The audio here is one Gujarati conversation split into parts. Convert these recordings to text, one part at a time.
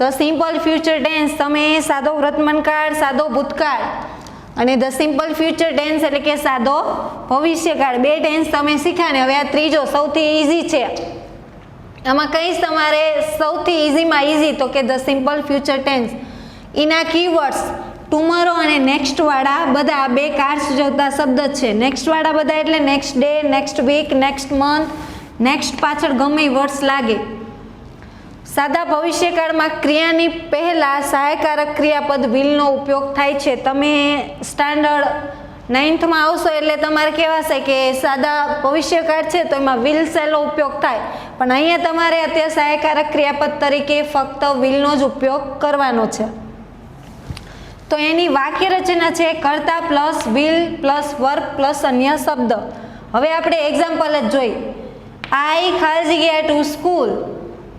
ધ સિમ્પલ ફ્યુચર ટેન્સ તમે સાદો વર્તમાનકાળ, સાદો ભૂતકાળ, અને ધ સિમ્પલ ફ્યુચર ટેન્સ એટલે કે સાદો ભવિષ્યકાળ, બે ટેન્સ તમે શીખ્યા ને. હવે આ ત્રીજો સૌથી ઇઝી છે. આમાં કહીશ તમારે સૌથી ઇઝીમાં ઇઝી તો કે ધ સિમ્પલ ફ્યુચર ટેન્સ. એના કીવર્ડ્સ ટુમોરો અને નેક્સ્ટ વાળા બધા બે કાર્સ જોતા શબ્દ છે. નેક્સ્ટ વાળા બધા એટલે next day, next week, next month, next પાછળ ગમે વર્ડ્સ લાગે. સાદા ભવિષ્યકાળમાં ક્રિયાની પહેલા સહાયકારક ક્રિયાપદ વિલનો ઉપયોગ થાય છે. તમે સ્ટાન્ડર્ડ 9થમાં આવશો એટલે તમારે કહેવાશે કે સાદા ભવિષ્યકાળ છે તો એમાં વિલ શેલનો ઉપયોગ થાય, પણ અહીંયા તમારે અત્યારે સહાયકારક ક્રિયાપદ તરીકે ફક્ત વિલનો જ ઉપયોગ કરવાનો છે. તો એની વાક્ય રચના છે કર્તા plus will plus verb plus અન્ય શબ્દ. હવે આપણે એક્ઝામ્પલ જ જોઈ. આઈ ખાલી જગ્યા ટુ સ્કૂલ.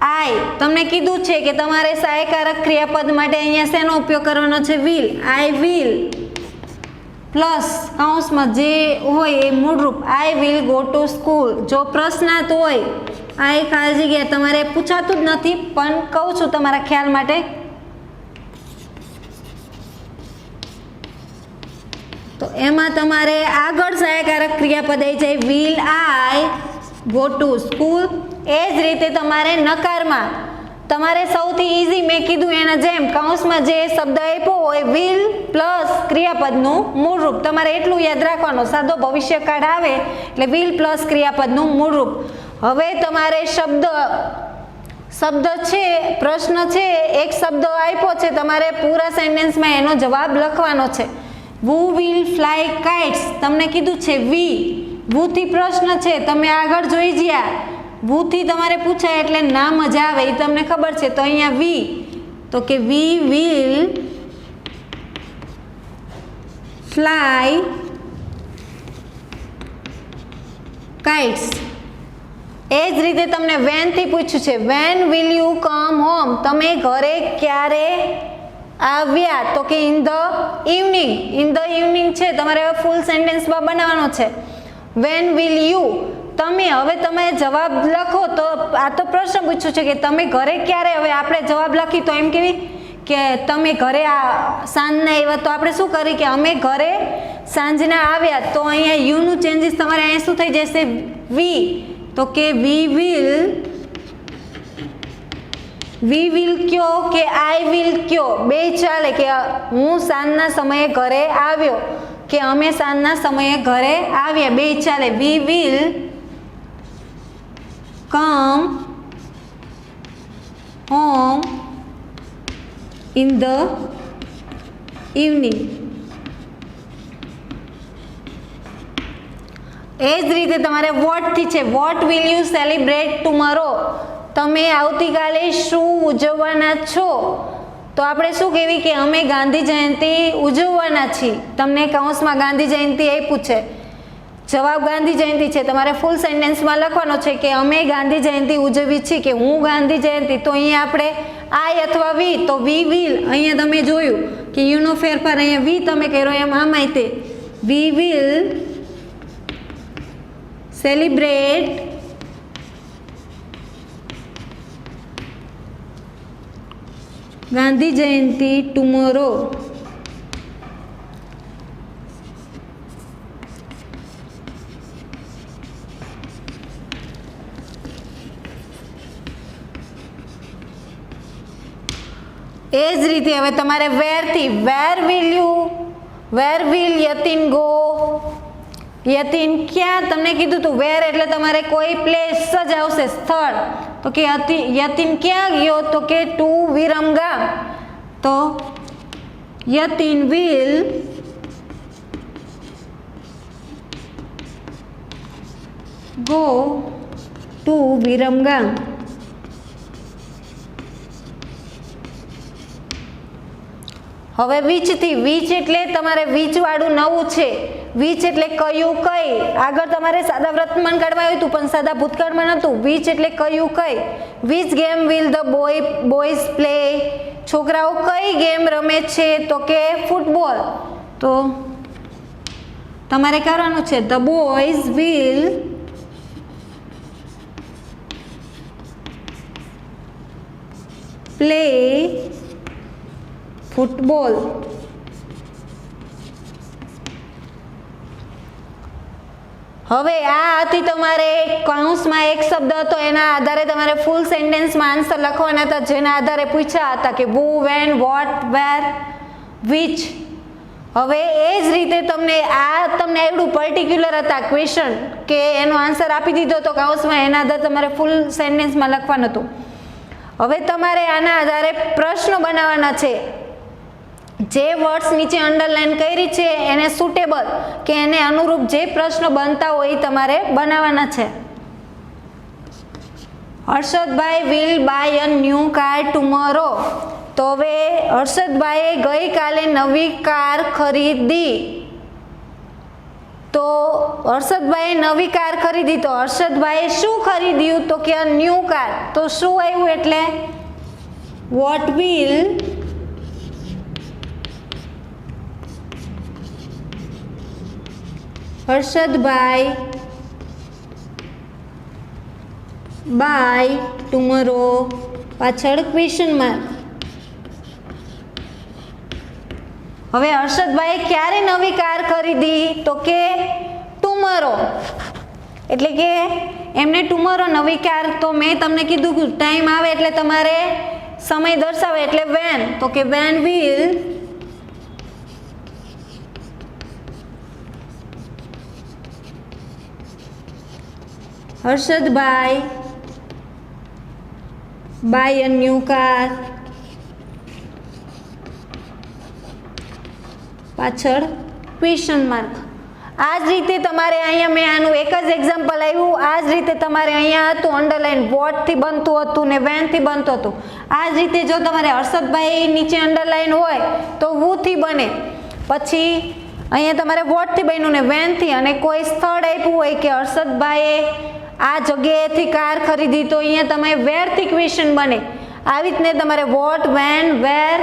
આઈ તમને કીધું છે કે તમારે સહાયકારક ક્રિયાપદ માટે અહીંયા શેનો ઉપયોગ કરવાનો છે? વિલ. આઈ વિલ પ્લસ કૌંસમાં જે હોય એ મૂળરૂપ I will go to school. જો પ્રશ્નાર્થ હોય આઈ ખાલી જગ્યા તમારે પૂછાતું જ નથી પણ કહું છું તમારા ખ્યાલ માટે. તો એમાં તમારે આગળ સહાયકારક ક્રિયાપદ આવી જાય will I go to school. એ જ રીતે તમારે નકારમાં તમારે સૌથી ઇઝી મેં કીધું એના જેમ કૌંસમાં જે શબ્દ આપ્યો હોય વિલ પ્લસ ક્રિયાપદનું મૂળરૂપ તમારે એટલું યાદ રાખવાનું. સાદો ભવિષ્યકાળ આવે એટલે વિલ પ્લસ ક્રિયાપદનું મૂળરૂપ. હવે તમારે શબ્દ છે, પ્રશ્ન છે, એક શબ્દ આપ્યો છે, તમારે પૂરા સેન્ટેન્સમાં એનો જવાબ લખવાનો છે. વુ વિલ ફ્લાય કાઇટ્સ તમને કીધું છે વી. વુથી પ્રશ્ન છે, તમે આગળ જોઈ ગયા. વુથી તમારે પૂછાય એટલે ના મજા આવે એ તમને ખબર છે. તો અહીંયા વી તો કે વી વિલ ફ્લાય કાઇટ્સ. એ જ રીતે તમને વેનથી પૂછ્યું છે when will you come home. તમે ઘરે ક્યારે આવ્યા? તો કે in the evening. In the evening છે તમારે હવે ફૂલ સેન્ટેન્સમાં બનાવવાનો છે. વેન વિલ યુ તમે હવે તમે જવાબ લખો. તો આ તો પ્રશ્ન પૂછ્યું છે કે તમે ઘરે ક્યારે. હવે આપણે જવાબ લખી તો એમ કેવી કે તમે ઘરે સાંજના આવ્યા. તો આપણે શું કરી કે અમે ઘરે સાંજના આવ્યા. તો અહીંયા યુનું ચેન્જીસ તમારે અહીંયા શું થઈ જશે? વી. તો કે વી વિલ કયો કે આઈ વિલ કયો બે ચાલે. કે હું સાંજના સમયે ઘરે આવ્યો કે અમે સાંજના સમયે ઘરે આવ્યા બે ચાલે. We will come home in the evening. એ જ રીતે તમારે વોટથી છે what will you celebrate tomorrow. તમે આવતીકાલે શું ઉજવવાના છો? તો આપણે શું કહેવી કે અમે ગાંધી જયંતિ ઉજવવાના છીએ. તમને કૌંસમાં ગાંધી જયંતિ આપ્યું છે, જવાબ ગાંધી જયંતિ છે. તમારે ફૂલ સેન્ટેન્સમાં લખવાનો છે કે અમે ગાંધી જયંતિ ઉજવી છીએ કે હું ગાંધી જયંતિ. તો અહીંયા આપણે આઈ અથવા વી તો વી વિલ. અહીંયા તમે જોયું કે યુનો ફેરફાર અહીંયા વી તમે કર્યો એમ આમાંય તે we will celebrate Gandhi Jayanti tomorrow. એ જ રીતે હવે તમારે વેરથી where will Yatin go. Yatin ક્યાં તમને કીધું તું વેર એટલે તમારે કોઈ પ્લેસ જ આવશે, સ્થળ. તો કે યતિન ક્યાં ગયો? તો કે ટુ વિરમગામ. તો Yatin will go two Viramgam. હવે વીચથી. વીચ એટલે તમારે વીચવાળું નવું છે. વીચ એટલે કયું કઈ. આગળ તમારે સાદા વર્તમાન કાળમાં આવ્યું હતું પણ સાદા ભૂતકાળમાં નહોતું. વીચ એટલે કયું કઈ. Which game will the boys play. છોકરાઓ કઈ ગેમ રમે છે? તો કે ફૂટબોલ. તો તમારે કરવાનું છે the boys will play football. હવે આ હતી તમારે કૌંસમાં એક શબ્દ હતો, એના આધારે તમારે ફૂલ સેન્ટેન્સમાં આન્સર લખવાના હતા, જેના આધારે પૂછ્યા હતા કે who, when, what, where, which. હવે એ જ રીતે તમને આવડું પર્ટિક્યુલર હતા ક્વેશ્ચન કે એનો આન્સર આપી દીધો હતો કૌંસમાં, એના આધારે તમારે ફૂલ સેન્ટેન્સમાં લખવાનું હતું. હવે તમારે આના આધારે પ્રશ્નો બનાવવાના છે. જે વર્ડ્સ નીચે અંડરલાઈન કરી છે એને સુટેબલ કે એને અનુરૂપ જે પ્રશ્નો બનતા હોય એ તમારે બનાવવાના છે. Harshadbhai will buy a new car tomorrow. તો હવે હર્ષદભાઈએ ગઈકાલે નવી કાર ખરીદી. તો હર્ષદભાઈએ નવી કાર ખરીદી, તો હર્ષદભાઈએ શું ખરીદ્યું? તો કે ન્યૂ કાર. તો શું આવ્યું એટલે what will Harshadbhai buy tomorrow, પાછળ ક્વેશ્ચન માર્ક. હવે હર્ષદભાઈ ક્યારે નવી કાર ખરીદી? તો કે ટુમોરો. એટલે કે એમને ટુમોરો નવી કાર, તો મેં તમને કીધું ટાઈમ આવે એટલે તમારે સમય દર્શાવે એટલે વેન. તો કે when will Harshadbhai buy a new car, પાછળ ક્વેશ્ચન માર્ક. આ જ રીતે તમારે અહીંયા મેં આનું એક જ એક્ઝામ્પલ આવ્યું. આ જ રીતે તમારે અહીંયા હતું અંડરલાઈન વોટથી બનતું હતું ને વેનથી બનતું હતું. આ જ રીતે જો તમારે હર્ષદભાઈ નીચે અંડરલાઈન હોય તો વુથી બને, પછી અહીંયા તમારે વોટથી બન્યું ને વેનથી, અને કોઈ સ્થળ આપ્યું હોય કે હર્ષદભાઈએ આ જગ્યાએથી કાર ખરીદી, તો અહીંયા તમે વેરથી ક્વેશ્ચન બને. આવી રીતને તમારે વોટ, વેન, વેર,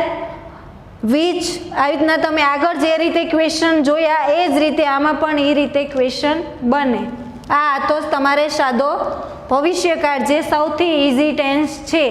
વિચ, આવી રીતના તમે આગળ જે રીતે ક્વેશ્ચન જોયા એ જ રીતે આમાં પણ એ રીતે ક્વેશ્ચન બને. આ તો તમારે સાદો ભવિષ્યકાળ જે સૌથી ઇઝી ટેન્સ છે.